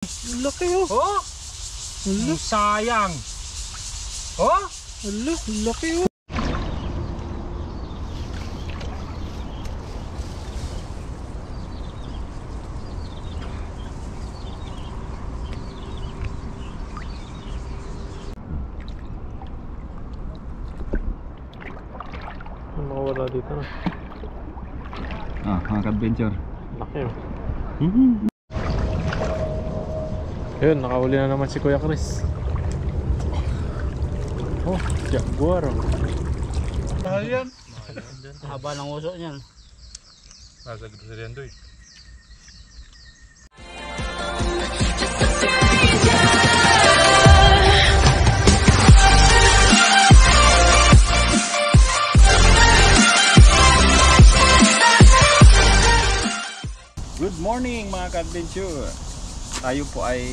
Laki oh. Oh! Sayang. Oh! Laki oh. Makawala dito na. Mga ka-adventure. Laki oh. Yun, nakahuli na naman si Kuya Chris. Oh, jaguar oh. Mahal yan. Haba ng uso niyan. Nasa grocery doy. Good morning mga ka-adventure. Tayo po ay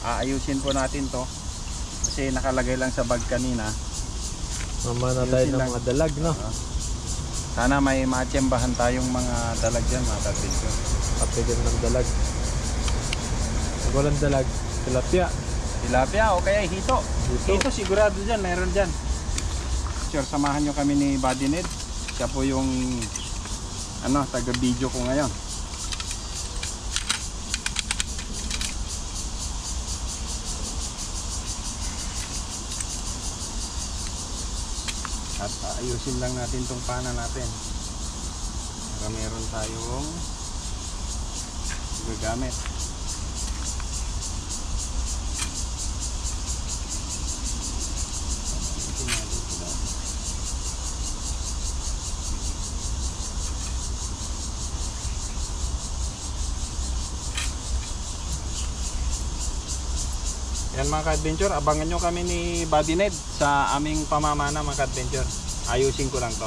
aayusin po natin to kasi nakalagay lang sa bag kanina. Mamana tayo ng mga dalag no. Sana may matsembahan tayong mga dalag dyan mga ka-adventure. Kapigil ng dalag. Pag walang dalag, tilapia. Tilapia o kaya hito. Hito sigurado dyan, meron dyan. Sure, samahan nyo kami ni Buddy Ned. Siya po yung taga-video ko ngayon. At ayusin lang natin tong pana natin para meron tayong gagamit. Yan mga ka-adventure, abangan nyo kami ni Buddy Ned sa aming pamamana mga ka-adventure. Ayusin ko lang to.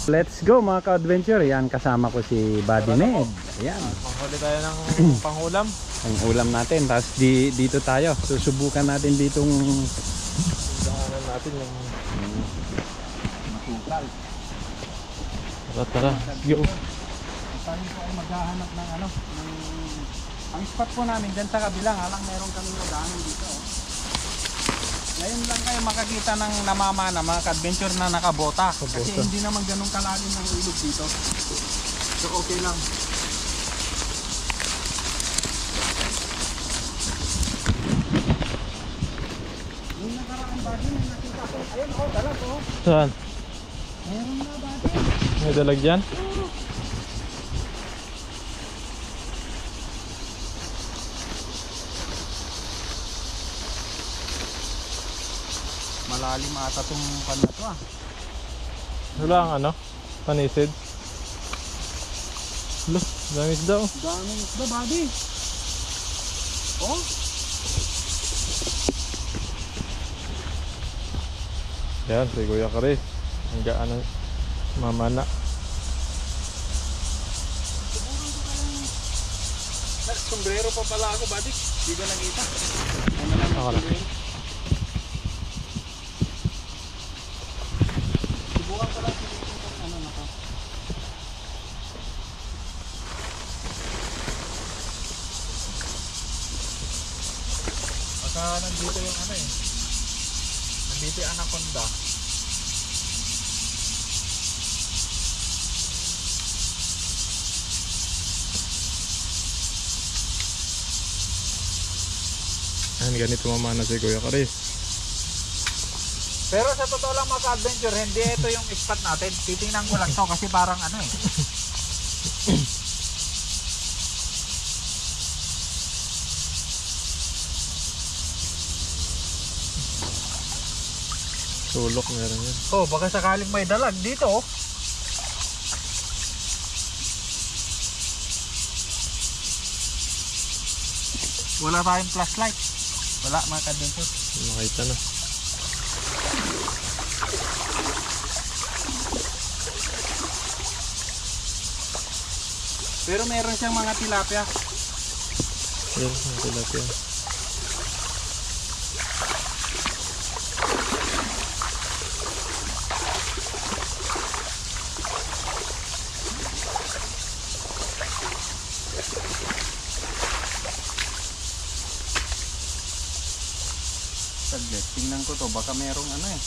Let's go mga ka-adventure. Yan, kasama ko si Buddy Ned. Ayan. Panghuli tayo ng panghulam. Ang ulam natin. Tapos dito tayo. Susubukan natin ditong Daanan natin yung masukal. Tara. Yo. Tayo po ay maghahanap ng ang spot po namin dyan sa kabilang. Halang meron kami nadaanan dito. Ngayon lang kayo makakita ng namamana mga ka-adventure na nakabota. Kasi hindi naman ganun kalalim ng ilog dito. So okay lang. Yung nakaraan bagay may nakita ko. Ayun o, dalag o. Saan? Meron na bagay. May dalag dyan? Malalim ata itong pan na to Wala ang panisid. Look, dami isda oh. Daming isda, buddy. Oh. Yan, si Kuya Chris. Ang gaan ng mamana. Sombrero pa pala ako, buddy. Hindi ko nakita. Ako lang. Subukan ko lang kung na to. Baka nandito yung nandito yung anaconda. Ayan, ganito mamana si Kuya Chris. Pero sa totoo lang mga ka-adventure, hindi ito yung spot natin. Titingnan ko lang to kasi parang Sulok meron yan. Oh, baka sakaling may dalag dito oh. Wala tayong flashlight. Wala mga ka-adventure. Nakita na. Pero meron siyang mga tilapia. Yan, ang tilapia. Saglit, tingnan ko to, baka merong ano eh.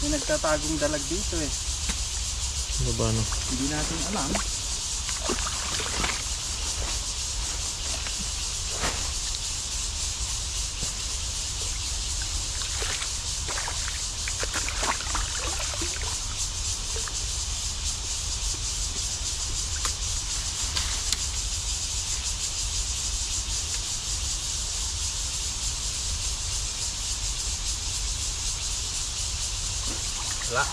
May nagtatagong dalag dito eh. Ano ba no? Hindi natin alam. Wala.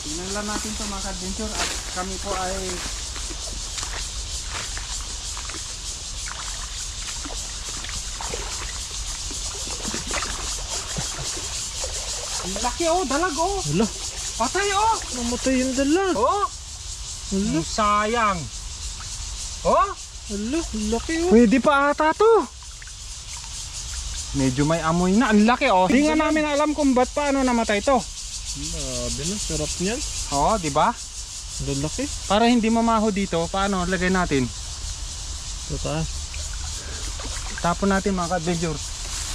Tingnan lang natin to mga ka-adventure at kami po ay laki oh, dalag oh. Wala, Patay oh. namatay yung dalag. Oh. Wala, Sayang. Oh. wala, laki oh. Pwede pa ata to. Medyo may amoy na. Ang laki oh. Hindi nga namin alam kung ba't paano namatay to. Grabe na, sarap niyan. Oo, di ba? Lalaki. Para hindi mamaho dito, paano lagay natin? Totoo. Tapon natin mga ka-adventure.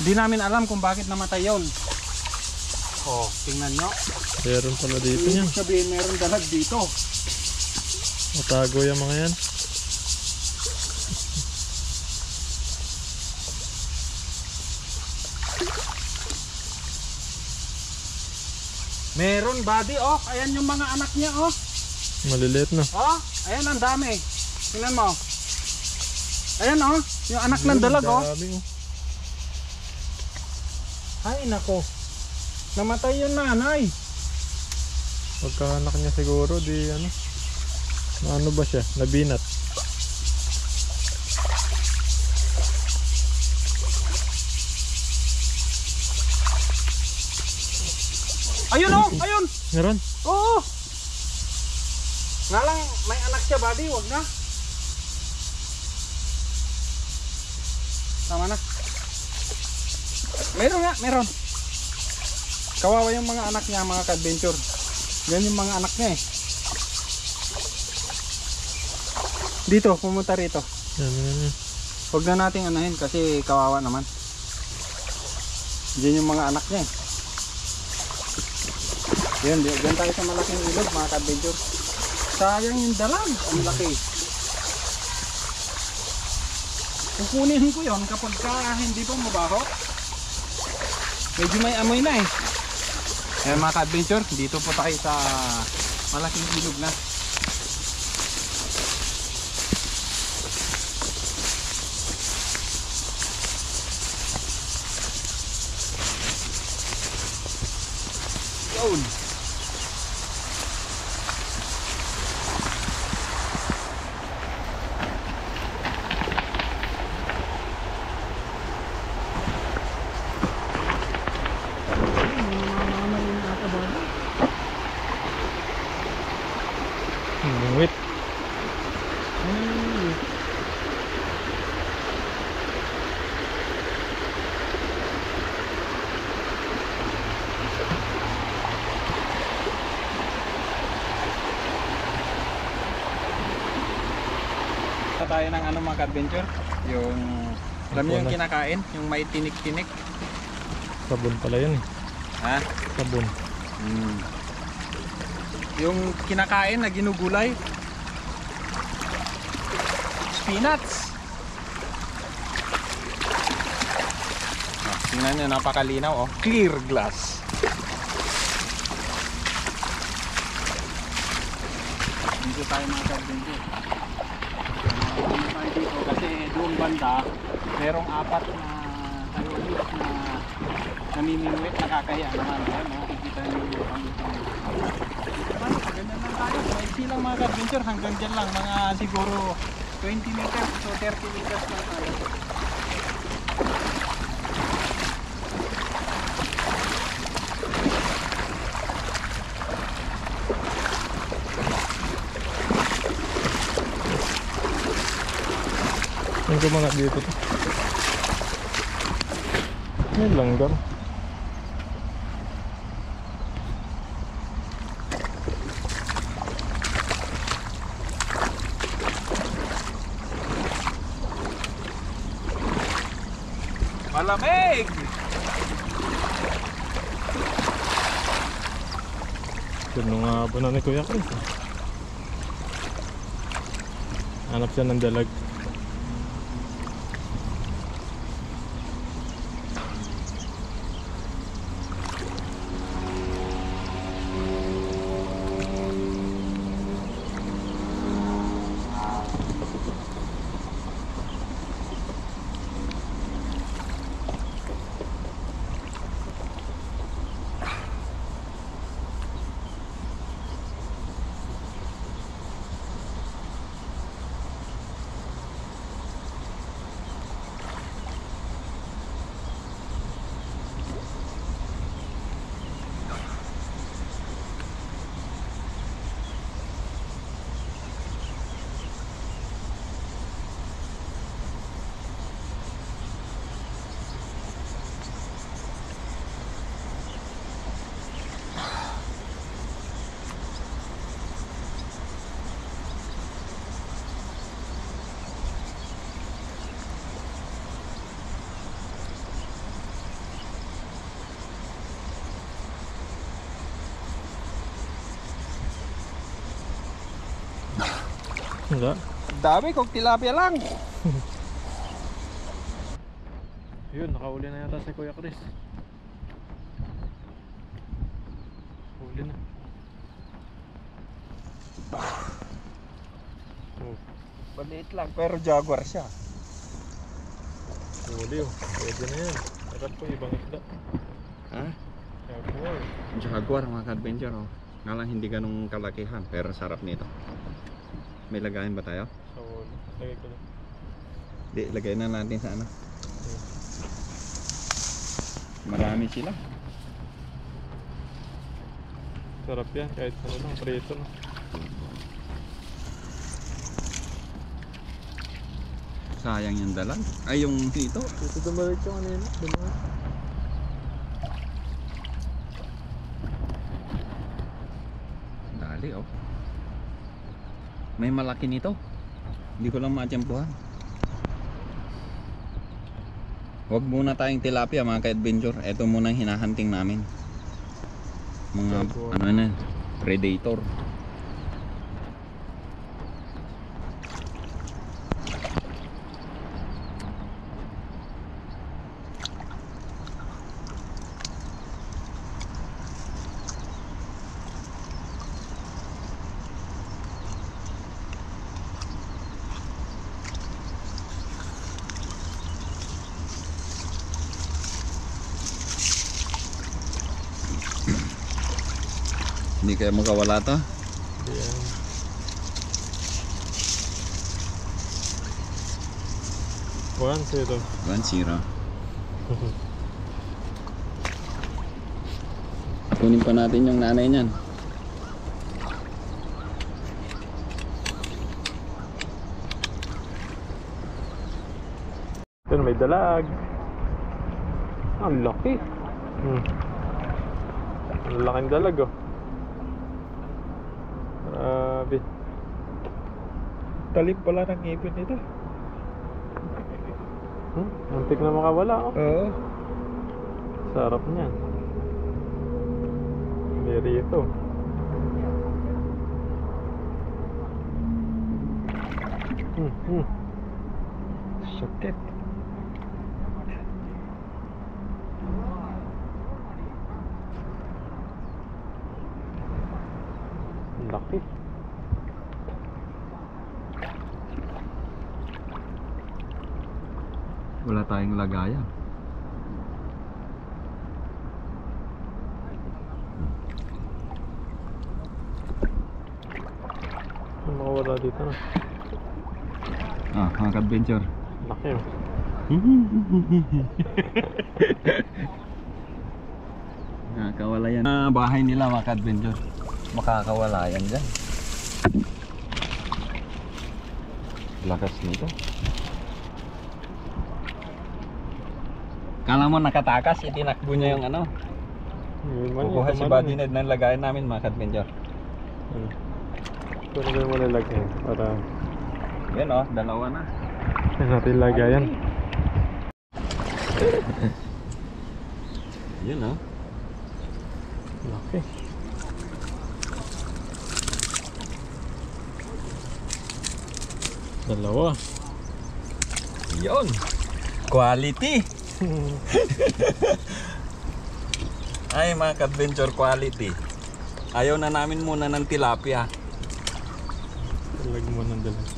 Hindi namin alam kung bakit namatay yon. Oh, tingnan nyo. Meron pala dito niyan. Ibig sabihin meron dalag dito. Matago yung mga yan. Meron buddy oh. Ayan yung mga anak niya oh. Maliliit na. Oh, ayan ang dami. Tingnan mo. Ayan oh, yung anak ng dalag oh. Dami, oh. Ay nako. Namatay yung nanay. Pagkaanak niya siguro, di ano. Ano ba siya? Nabinat. Ayun oh, ayun. Meron? Oo. Nga lang, may anak siya buddy, wag na. Tama na. Meron nga, meron. Kawawa yung mga anak niya, mga ka-adventure. Yan yung mga anak niya eh. Dito, pumunta rito. Yan. Huwag na nating anahin kasi kawawa naman. Yan yung mga anak niya eh. Yan, dyan tayo sa malaking ilog mga ka-adventure. Sayang yung dalag, ang laki. Kukunin ko yon kapag hindi pa mabaho. Medyo may amoy na eh. Ayan mga ka-adventure, dito po tayo sa malaking ilog na. Yun. Wait. Tayo ng ano mga ka-adventure, yung alam niyo yung kinakain, yung may tinik-tinik. Sabon pala yun eh. Ha? Sabon. Yung kinakain na ginugulay. Spinach. Tingnan nyo, napakalinaw oh. Clear glass. Dito tayo mga ka-adventure. Tayo dito kasi doon banda merong 4 na hayulis na namimingwit, nakakahiya naman. Ayan, makikita nyo yung lupang ito. Ganyan lang tayo, maiksi lang mga ka-adventure, hanggang dyan lang, mga siguro 20 meters to 30 meters lang tayo. Ang mga dito to. May langgam. Malamig! Yun nga po na ni Kuya Chris. Hanap siya ng dalag. Wala. Dami kong tilapia lang. Yun, nakauli na yata si Kuya Chris. Huli na. Oh, Maliit lang pero jaguar siya. huli oh. Pwede na yan. Sarap po ibang isda. Ha? Jaguar. Jaguar mga ka-adventure oh. Nga lang hindi ganong kalakihan pero sarap nito. May lagayin ba tayo? Sa wall. Lagay ko lang. Di, lagay na natin sa ano. Marami sila. Sarap yan kahit ano lang. Prito no. Sayang yung dalag. Ay yung dito. Ito dumalik yung kanina. Dumalik. Dali oh. May malaki nito. Hindi ko lang matiyempuhan. Huwag muna tayong tilapia mga ka-adventure. Ito muna ang hinahunting namin. Mga Jaguar. ano na, predator. Hindi kaya makawala to. Yan. One, zero. 1-0. Kunin pa natin yung nanay niyan. Ito may dalag. Ang laki. Ang laking dalag oh. Grabe. Talim pala ng ngipin nito. Antik na makawala oh. Oo. Sarap niyan. Very ito. Sakit. Laki. Wala tayong lagayan. Makawala dito na. Ah, mga ka-adventure. Laki oh. Nakakawala yan. Bahay nila mga ka-adventure. Makakawala yan dyan. Lakas nito. Kala mo nakatakas, itinakbo niya yung ano. Kukuha si Buddy Ned ng lagayan namin mga ka-adventure. Ito na mo nalagyan para Yan oh, dalawa na. natin lagayan. Yan oh. Laki. Dalawa. Yun. Quality. Ay mga ka-adventure, quality. Ayaw na namin muna ng tilapia. Talag mo ng dalag.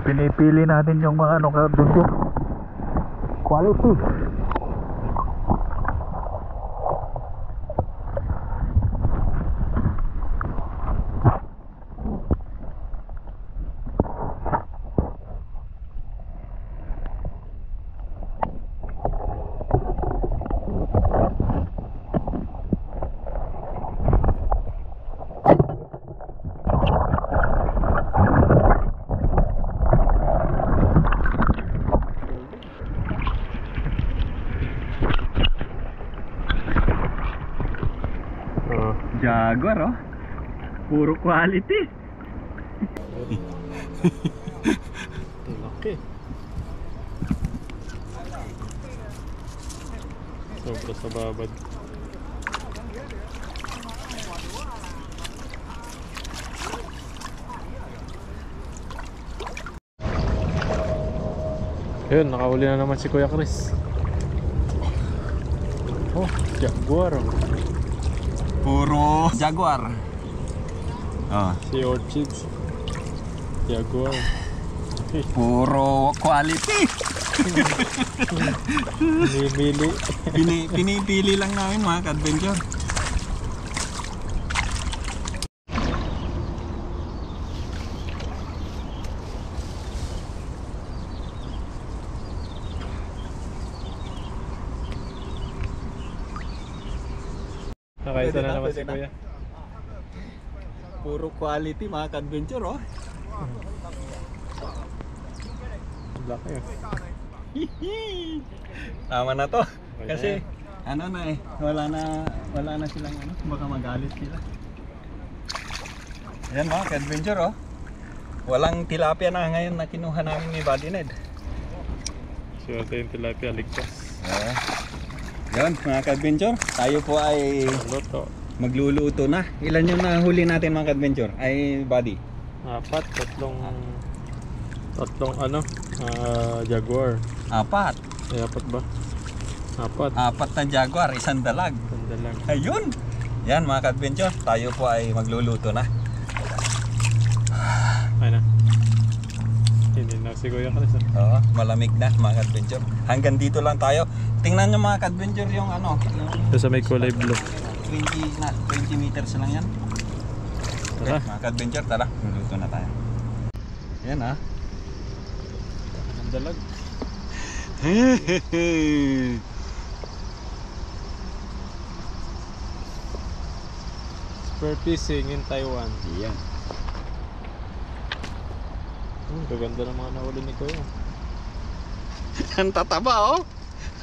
Pinipili natin yung mga ano ka-adventure. Quality. Jaguar oh. Puro quality. Laki. Sobra sa babad. Yun, nakahuli na naman si Kuya Chris. Oh, jaguar. Puro jaguar. Oh, Si Orchids. Jaguar. puro quality. Binibili. Pinipili lang namin mga ka-adventure. Nakaisa na naman Pwede si na. Kuya. Puro quality mga ka-adventure oh. Laki oh. Tama na to. Okay Kasi na ano na eh, wala na silang ano, baka magalit sila. Ayan mga ka-adventure oh. Walang tilapia na ngayon na kinuha namin ni Buddy Ned. Swerte yung tilapia, ligtas. Yan mga ka-adventure, tayo po ay Luto. magluluto na. Ilan yung nahuli natin mga ka-adventure? Ay Buddy? Apat, tatlong ano, jaguar. Apat. Ay, apat ba? Apat. Apat na jaguar, isang dalag. Tanda lang. Ayun! Yan mga ka-adventure, tayo po ay magluluto na. Ay na. Hindi na si Kuya Chris. Oo, malamig na mga ka-adventure. Hanggang dito lang tayo. Tingnan nyo mga ka-adventure yung ano, yung Ito sa may kulay blue. 20 meters lang yan. Tara. Okay, mga ka-adventure, tara, magluluto na tayo. Yan ah. Ang dalag. Spur fishing in Taiwan. Yan. Gaganda ng mga nahuli ni Kuya. Ang tataba oh.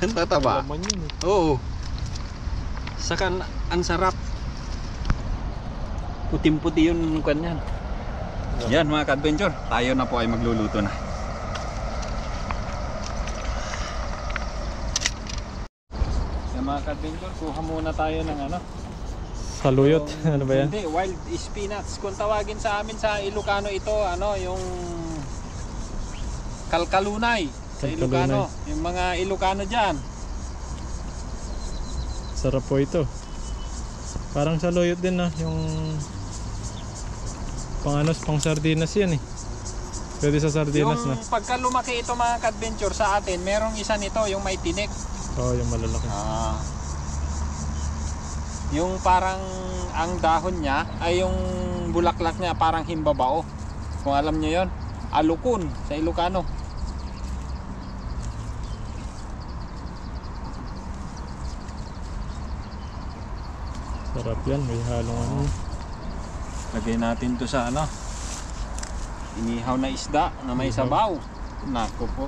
Ang tataba. Laman yun eh. Oo. Saka ang sarap. Puting-puti yung kanyan. Yan mga ka-adventure, tayo na po ay magluluto na. Yan mga ka-adventure, kuha muna tayo ng ano. Saluyot. Ano ba yan? Hindi, wild spinach. Kung tawagin sa amin sa Ilocano ito, ano, yung kalkalunay. Sa Kalkalunay. Ilocano. Yung mga Ilocano dyan. Sarap po ito. Parang saluyot din na. Yung pang sardinas yan eh. Pwede sa sardinas Yung na. pagka lumaki ito mga ka-adventure sa atin, merong isa nito, yung may tinik. Oo, yung malalaki. Yung parang ang dahon niya ay yung bulaklak niya parang himbabao. Kung alam niyo yon, alukon sa Ilocano. Sarap yan. May halong ano. Lagay natin to sa ano, Inihaw na isda na may sabaw. Nako po.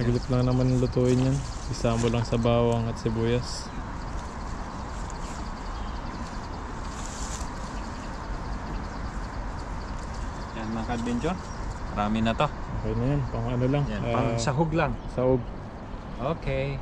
Nagilip lang naman lutuin yan. Isama lang sa bawang at sibuyas. Yan mga ka-adventure. Marami na to. Okay na yan. Pang ano lang. Yan, pang sahog lang. Sahog. Okay.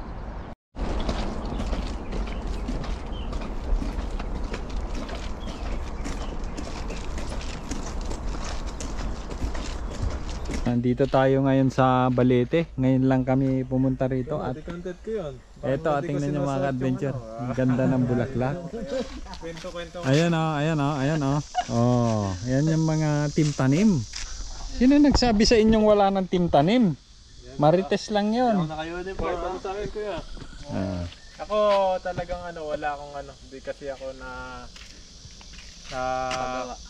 Nandito tayo ngayon sa Balete. Ngayon lang kami pumunta rito at Content ko yun. eto, tingnan nyo mga adventure. Ang ganda ng bulaklak. Kwento-kwento. Ayan o, ayan o, ayan o. Oh, ayan yung mga team tanim. Sino nagsabi sa inyong wala ng team tanim? Marites lang yun. Ano sa akin kuya? Ah, Ako talagang wala akong hindi kasi ako na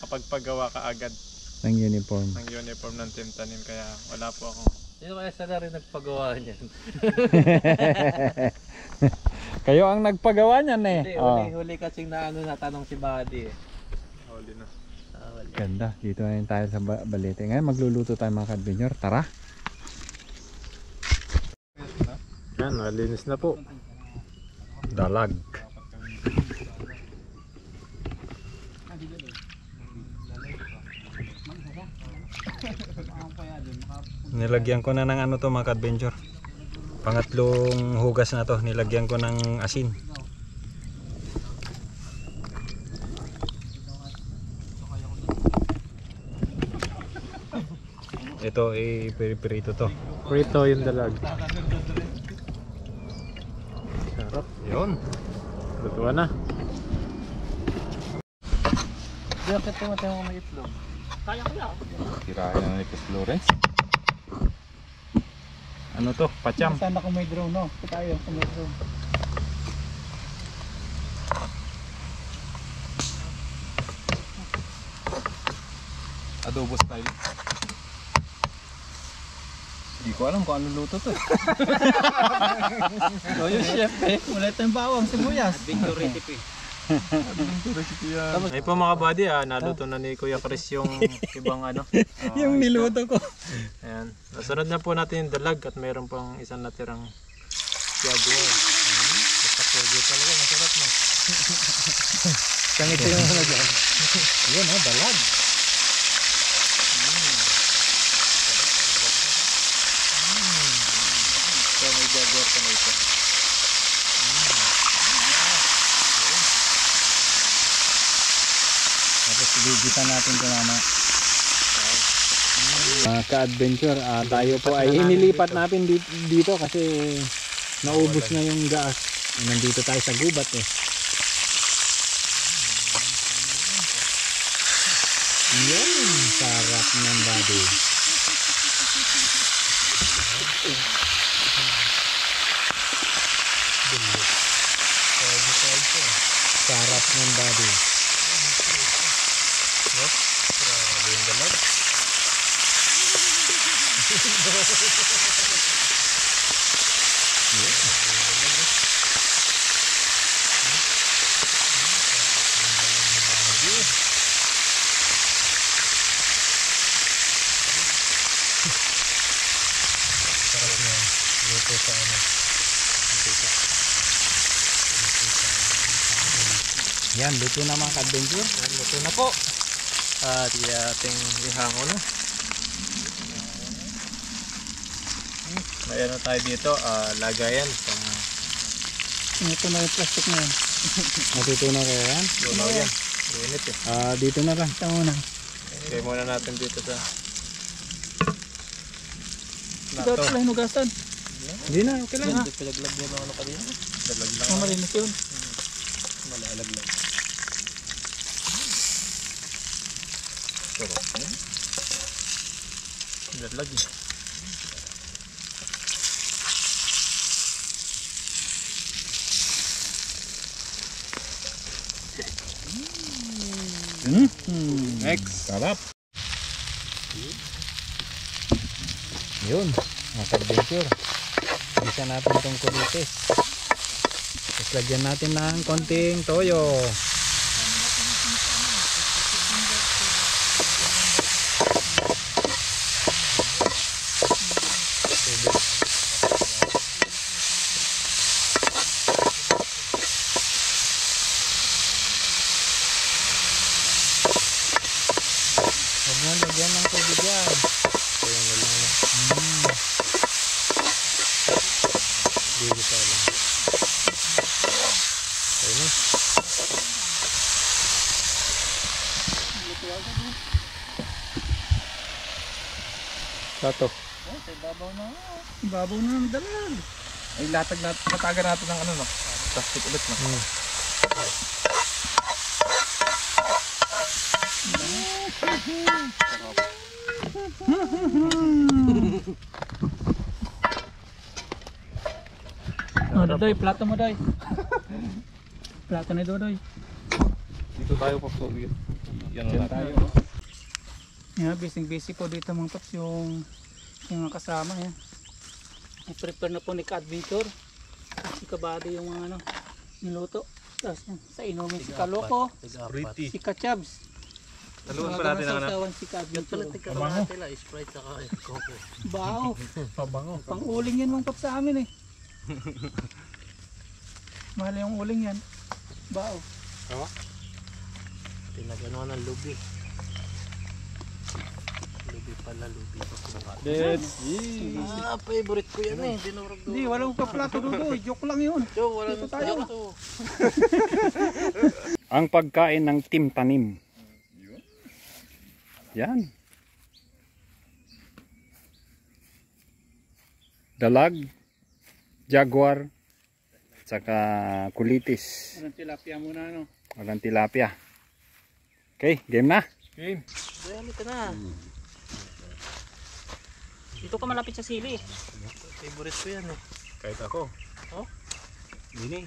kapag paggawa ka agad ng uniform. ng uniform ng Team Tanim kaya wala po ako. Sino kaya sana rin nagpagawa niyan? Kayo ang nagpagawa niyan eh. Hindi, Oh. huli kasing natanong si Buddy eh. Huli na. Wala. Ganda, dito na tayo sa Balete. Ngayon magluluto tayo mga adventure. Tara. Yan, nalinis na po. Dalag. Nilagyan ko na ng to mga adventure. Pangatlong hugas na to. Nilagyan ko ng asin. Ito i-pirito to. Prito yung dalag. Sarap. Yun. Lutuan na. Di ako tumatay mo may itlog. Tirahin na ni Chris Florence. Ano to? Pacham. Sana kung may drone, no? Tayo kung may drone. Adobo style. Hindi ko alam kung ano luto to. So yung chef eh, ulit yung bawang, sibuyas. Adventure recipe. Ay po mga buddy, naluto na ni Kuya Chris yung ibang Yung niluto ko. Ayan. Nasunod na po natin yung dalag at mayroon pang isang natirang jaguar. Basta pogo talaga, masarap na. Sangit yung mga dyan. Yun dalag. So may jaguar pa na ito. Tapos gigitan natin ito mama. Ka-adventure, tayo po ay inilipat natin dito kasi naubos na yung gas. Nandito tayo sa gubat eh. Yun, sarap niyan buddy. Sarap niyan buddy. Grabe yung dalag. Luto sa Yan, luto na mga ka-adventure. luto na po. At ating lihango na. May tayo dito, lagayan. Ito na yung plastic na yan. Natutunan kayo yan? Lunaw yan. Init eh. Dito na lang. Ito muna. Lagay muna natin dito sa Ito pala hinugasan. Hindi na, okay lang. Pinaglagyan ng kanina. dalag lang. Malinis yun. Malalaglag. Dalag eh. Next. Sarap. Yun, mga ka-adventure. Isa natin itong kulitis. Tapos lagyan natin ng konting toyo. Okay na. Sato. Babaw na ng dalag. Ay, natagan natin ng ano, no? Plastic ulit, no? Oh, Dodoy, plato mo, Doy. Plato ni Dodoy. Dito tayo pa po. Yan na tayo. Yeah, busy po dito mga paps yung mga kasama yan. I-prepare na po ni Ka-Adventure. Si Kabady yung mga ano, niluto. Tapos yan, sa inumin si Kaloko, Pretty. si Ka-Chabs. Taluan pa natin ang ano. Sausawan si Ka-Adventure. Pabango. Sprite saka coke. Bao. Pabango. Pang-uling yan mga paps sa amin eh. Mahal yung uling yan. Bao. Pinagano ng lubi. Lubi pala, lubi. Let's Favorite ko yan eh. Dinurog Hindi, walang paplato Dodoy. Joke lang yun. Wala Dito tayo. Ang pagkain ng Team Tanim. Yan. Dalag, jaguar, saka kulitis. Walang tilapia muna ano. Walang tilapia. Okay, game na. Game. Dali ka na. Dito ka malapit sa sili. Favorite ko yan eh. Kahit ako. Oh? Dini.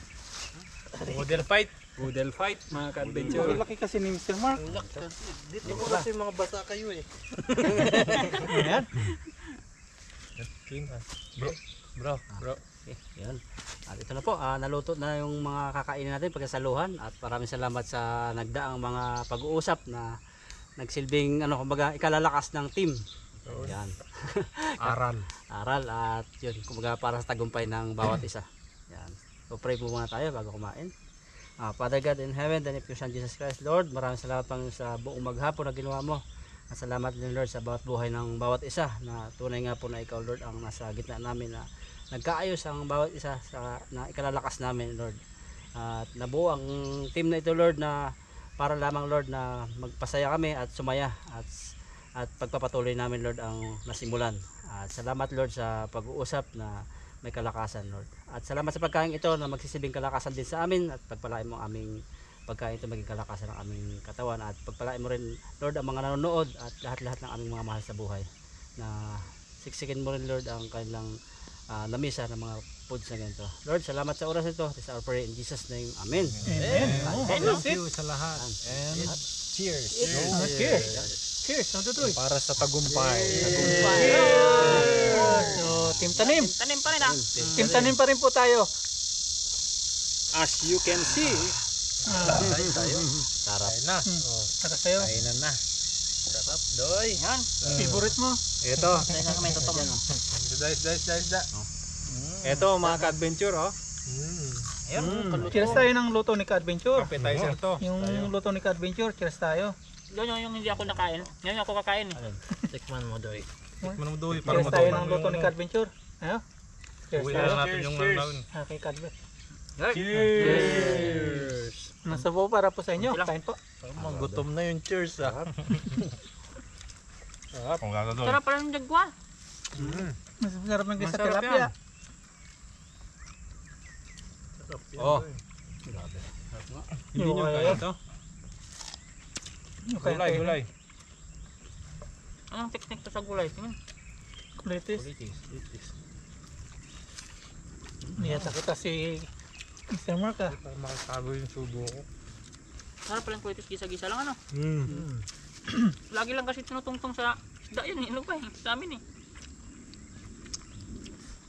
Model fight. Model fight, mga ka-adventure. Laki kasi ni Mr. Mark. Dito ko kasi mga basa kayo eh. Ayan. Game. Bro. Okay, yan. At ito na po, naluto na yung mga kakainin natin pagkasaluhan at maraming salamat sa nagdaang mga pag-uusap na nagsilbing kumbaga ikalalakas ng team. Yan. Aral. Aral at yun, kumbaga para sa tagumpay ng bawat isa. Yan. So pray po muna tayo bago kumain. Father God in heaven, thank you Son Jesus Christ, Lord. Maraming salamat pang sa buong maghapon na ginawa mo. At salamat din Lord sa bawat buhay ng bawat isa na tunay nga po na ikaw Lord ang nasa gitna namin na nagkaayos ang bawat isa na ikalalakas namin Lord. At nabuo ang team na ito Lord na para lamang Lord na magpasaya kami at sumaya at pagpapatuloy namin Lord ang nasimulan. At salamat Lord sa pag-uusap na may kalakasan Lord. At salamat sa pagkain ito na magsisilbing kalakasan din sa amin at pagpalain mo ang aming pagkain ito maging kalakasan ng aming katawan at pagpalain mo rin Lord ang mga nanonood at lahat-lahat ng aming mga mahal sa buhay na siksikin mo rin Lord ang kanilang lamisa ng mga foods na ganito. Lord, salamat sa oras ito. This is our prayer in Jesus name. Amen. Thank you sa lahat. And cheers. Cheers. Cheers. Dodoy. Para sa tagumpay. So, Team Tanim. Tanim pa rin Team Tanim pa rin po tayo. As you can see. Sarap. Kain na. Saka sa'yo. Kainan na. Sarap, doy. Yan. Favorite mo. Ito. Tayo na kami tutong. Da. Ito mga ka-adventure Ayun. Cheers tayo ng luto ni Ka-Adventure. Appetizer to. Yung luto ni Ka-Adventure, cheers tayo. Doon yung hindi ako nakain. Ngayon ako kakain eh. Tikman mo, doy. Tikman mo doy para Cheers tayo matuwa. ng luto ni Ka-Adventure. Ayo. Cheers Uwi tayo. na natin yung namin. Okay, Ka-Adventure. Cheers! Nasa po para po sa inyo. Kain po. Gutom na yung cheers ah. Kung gaga doy. Sarap pala ng jaguar. Mas masarap ng sa Masarap tilapia. Oh. Hindi nyo kaya ito. Okay, Gulay. Anong teknik to sa gulay? Tingnan. Kulitis. Niyata kita si Mr. Mark ah. Para makakago yung subo ko. Sarap pala ng kulitis gisa-gisa lang ano. Lagi lang kasi tinutungtong sa isda yun eh. Ano ba eh? Sa amin eh.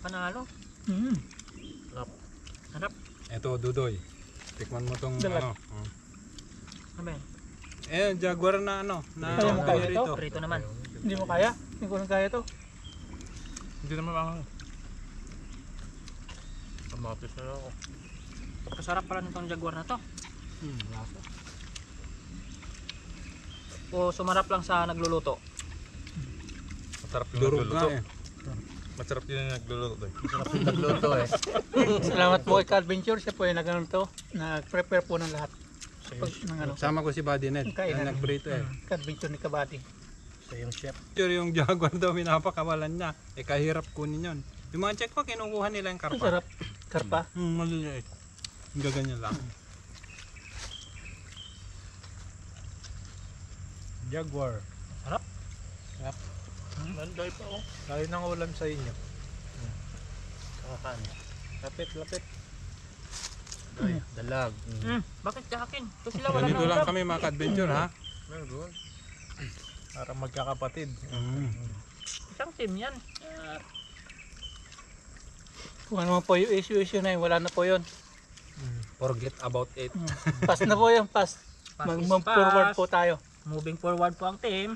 Panalo. Sarap. Ito, Dudoy. Tikman mo tong Dalag. Ano ba yan? Jaguar na na Kaya mo kaya ito? Prito naman. Hindi mo kaya? Hindi ko lang kaya to. Hindi naman ako. Kamatis na ako. Kasarap pala nitong jaguar na to. O sumarap lang sa nagluluto. Masarap yung durog nga eh. Masarap yun yung nagluluto. Nagluto eh. Salamat po kay Adventure. Siya po yung nag-ano to. Nag-prepare po ng lahat. Ng ano. Sama ko si Buddy Ned. Kainan. Yan nagprito eh. Adventure ni Kabady. Siya yung chef. Yung Jaguar daw pinapakawalan niya. Kahirap kunin yun. Yung mga check ko, kinukuha nila yung Ang karpa. sarap. Karpa. Maliliit. Gaganyan lang. Jaguar. Harap. Harap. Manday pa oh. Kain ng ulam sa inyo. Kakakan. Lapit. Ay, dalag. Bakit sa akin? Ito sila wala Ganito na lang ulam. kami mga adventure ha. Meron. Para magkakapatid. Isang team yan. Kung ano man po yung issue na yun, wala na po yun. Forget about it. Pass na po yun, pass. Pass is Mag-move forward pass. po tayo. Moving forward po ang team.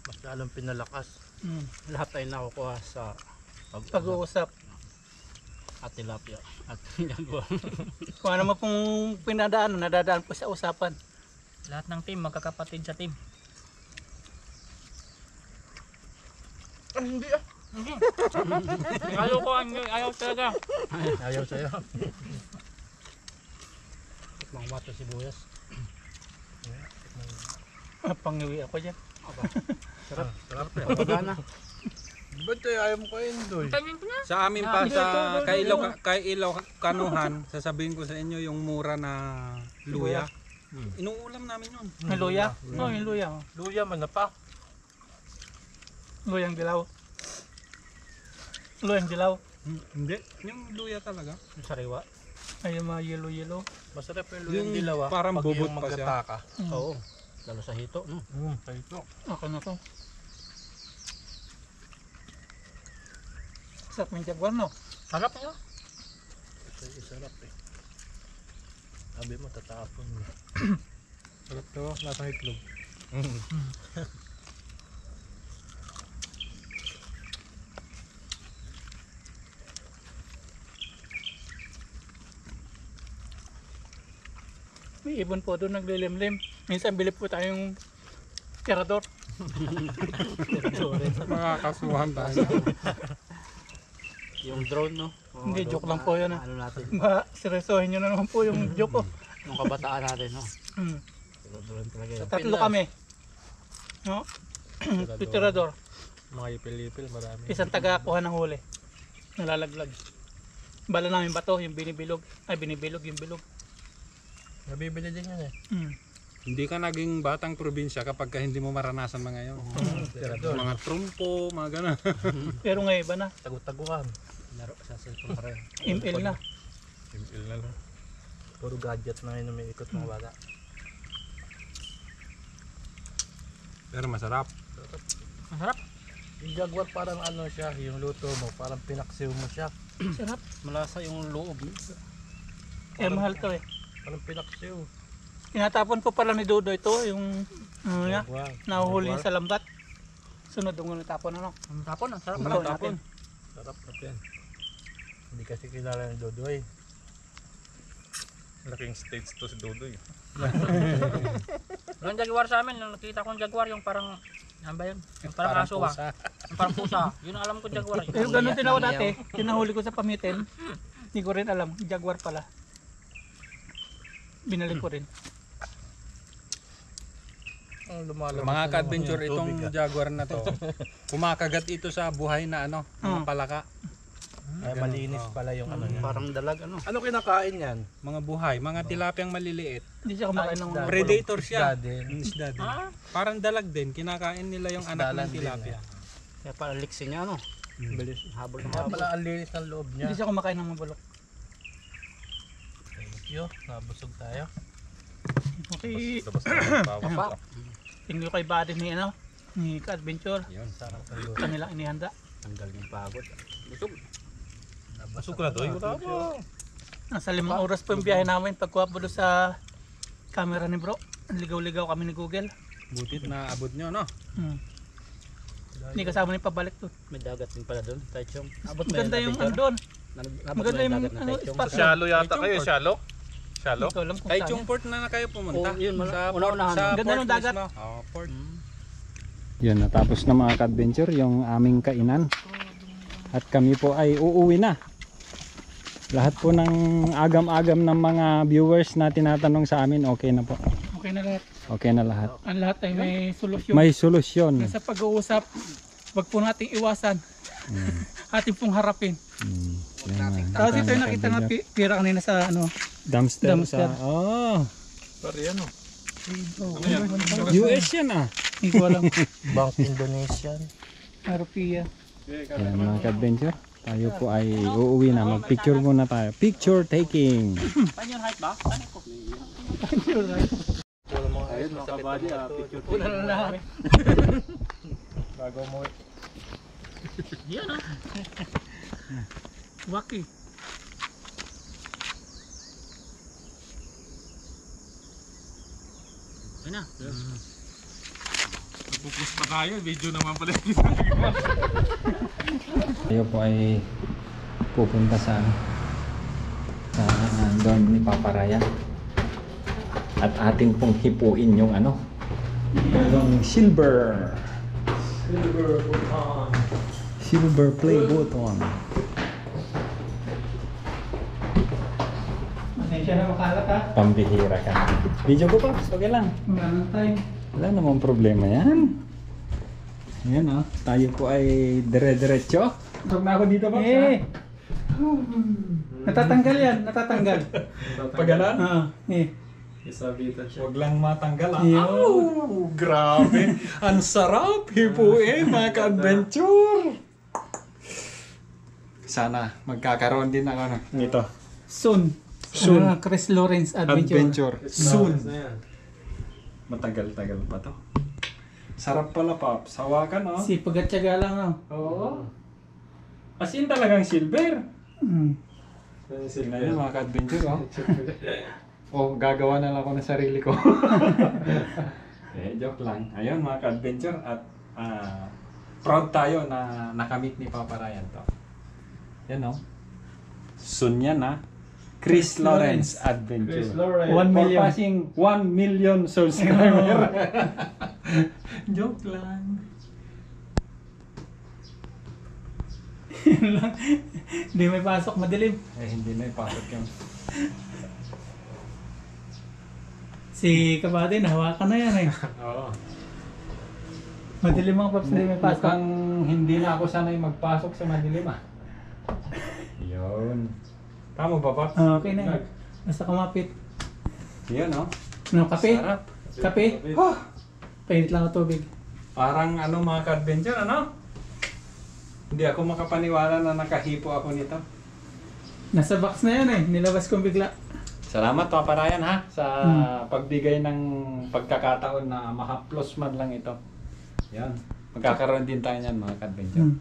Mas lalong pinalakas. Lahat tayo nakukuha sa Pag-uusap. at tilapia at ginagawa. Kung ano man pong pinadaan, nadadaan po sa usapan. Lahat ng team magkakapatid sa team. Hindi ah. Ayaw ko, ayaw talaga. Ayaw sa'yo. Mga mata sibuyas. Pangiwi ako dyan. Sarap eh. Pagana. Ba't tayo ayaw mo kain doy? Tanyan ko na. Sa amin pa sa kay Ilaw Kanuhan, sasabihin ko sa inyo yung mura na luya. Inuulam namin yun. May luya? Oo, yung luya. oh. Luya man na pa. Luyang dilaw. Luyang dilaw. Hindi. Yung luya talaga. Yung sariwa. Ay, yung mga yellow. Masarap yung Yung luyang dilaw ah. parang Pag bubot yung pa siya. magkataka. Oo. Lalo sa hito. No? Ito. Ako na to. Sarap yung jaguar, no? Sarap nyo. Ito sarap eh. Sabi mo tatapon mo. Sarap to, lasang itlog. May ibon po doon naglilimlim. Minsan bili po tayong tirador. Makakasuhan tayo. Yung drone no. Hindi, joke lang po yun, ah. Ano natin. Seryosohin nyo na naman po yung joke ko. Yung kabataan natin no. Drone talaga yun. Tatlo kami. No? Tirador. Mga ipil-ipil marami. Isang taga-kuha ng huli. Nalalaglag. Bala namin bato, yung binibilog. Ay, binibilog yung bilog. Nabibili din yun eh. Hindi ka naging batang probinsya kapag ka hindi mo maranasan mga yun. Mga trumpo, mga gano'n. Pero ngayon iba na. Tagu-taguan. Laro sa cellphone pa rin. ML na. Simple na lang. Puro gadget na yun umiikot mga bata. Pero masarap. Masarap. Yung Jaguar parang ano siya, yung luto mo, parang pinaksiw mo siya. Sarap. Malasa yung loob. Eh, mahal to eh. Parang pinaksiw. Tinatapon po pala ni Dodo ito, yung ano niya, Jaguar. nahuhuli niya sa lambat. Sunod yung natapon ano. Ang tapon, ang sarap. Ito tapon. natin. Sarap na yan. Hindi kasi kilala ni Dodoy. Laking stage to si Dodoy. Yung jaguar sa amin, nung nakita kong jaguar, yung parang, ano ba yun? Yung parang aso ba? Yung parang pusa. Yun ang alam ko jaguar. Pero ganun din ako dati, kinahuli ko sa pamitin. Hindi ko rin alam, jaguar pala. Binalik ko rin. Ang lumalabas Mga na ka-adventure naman yung itong tubig, ah. Jaguar na to. Kumakagat ito sa buhay na ano, mga palaka. Ay, malinis pala yung ano niya. Parang dalag ano. Ano kinakain yan? Mga buhay, mga tilapyang maliliit. Hindi siya kumakain ng mga Predator siya. Isda din. Isda din. Parang dalag din, kinakain nila yung anak Isdalan ng din, tilapia. Kaya pala liksi niya ano. Bilis. Habol na Kaya habol. pala ang linis ng loob niya. Hindi siya kumakain ng mabulok. Thank you. Nabusog tayo. Okay. Labas na bawang pa. Tingnan ko kay body ni ano, ni ka-adventure. Yun. Sarap ng luto. Kanilang inihanda. Tanggal yung pagod. Busog. Nabusog na doy. Nasa 5 oras po yung biyahe namin. Pagkuha po doon sa camera ni bro. Ligaw-ligaw kami ni Google. Butit na abot nyo, no? Hindi kasama ni pabalik doon. May dagat din pala doon. Taichung. Maganda yung ano doon. Maganda yung ano, spot. Shallow yata kayo, Port. shallow? Shallow? Hindi ko alam kung Ay, saan yung yan. port na kayo pumunta. Oo, yun, Sa una-unahan. Sa Ganda port ng dagat. mismo. Oh, port. Yun, natapos na mga ka-adventure yung aming kainan. At kami po ay uuwi na. Lahat po ng agam-agam ng mga viewers na tinatanong sa amin, okay na po. Okay na lahat. Okay na lahat. Ang lahat ay may solusyon. May solusyon. Nasa pag-uusap, wag po nating iwasan. Ating pong harapin. Yan, Tapos ito yung nakita nga pira kanina sa ano. dumpster. Dumpster. Sorry, ano? US yan ah. Hindi ko alam. Bank Indonesian. Europea. Yan mga ka-adventure. Tayo po ay uuwi na. Mag-picture muna tayo. Picture taking. Ayun, mga kabady, picture Una na lahat. bago mo. Yan ah. Waki. Ayun na. Pupus pa tayo, video naman pala. Tayo po ay pupunta sa dorm ni Papa Ryan. At atin pong hipuin yung ano, yung silver play button. Pasensya na makalat ha. Pambihira ka. Video ko pa, okay lang. Wala nang time. Wala namang problema yan. Ayan oh, tayo po ay dire-diretso. Huwag na ako dito pa. Eh. Natatanggal yan, natatanggal. Pagalan? Isabitan siya. Huwag lang matanggal ah. Yun. Ow, grabe. Ang sarap. Hipuin mga ka-adventure. Sana magkakaroon din ng ano nito. Soon. Soon. Chris Lawrence Adventure. Soon. Na yan. Matagal-tagal pa to. Sarap pala, Pops. Hawakan, oh. Sipag at tiyaga lang oh. Oo. As in talagang silver. Mm. Tingnan nyo mga ka-adventure, oh. Oh, gagawa na lang ako ng sarili ko. Joke lang. Ayun mga ka-adventure at proud tayo na nakamit ni Papa Ryan to. Yan, oh. Soon yan, ah. Chris Lawrence Adventure. 1 million. Passing 1 million subscriber. Joke lang. Hindi may pasok, madilim. Hindi na ipasok yung... Si Kabady, nahawakan na yan eh. Oo. Madilim ang Pops, hindi may pasok. Mukhang hindi na ako sanay magpasok sa madilim ah. Yun. Tama ba, Pops? Okay na yan. Basta kumapit. Yun, oh. Ano, kape? Sarap. Kape? Oh, Painit lang ang tubig. parang ano mga ka-adventure, ano? Hindi ako makapaniwala na nakahipo ako nito. Nasa box na yan eh. Nilabas kong bigla. Salamat, Papa Ryan, ha, sa pagbigay ng pagkakataon na makaplos man lang ito. Yan. Magkakaroon din tayo niyan mga ka-adventure.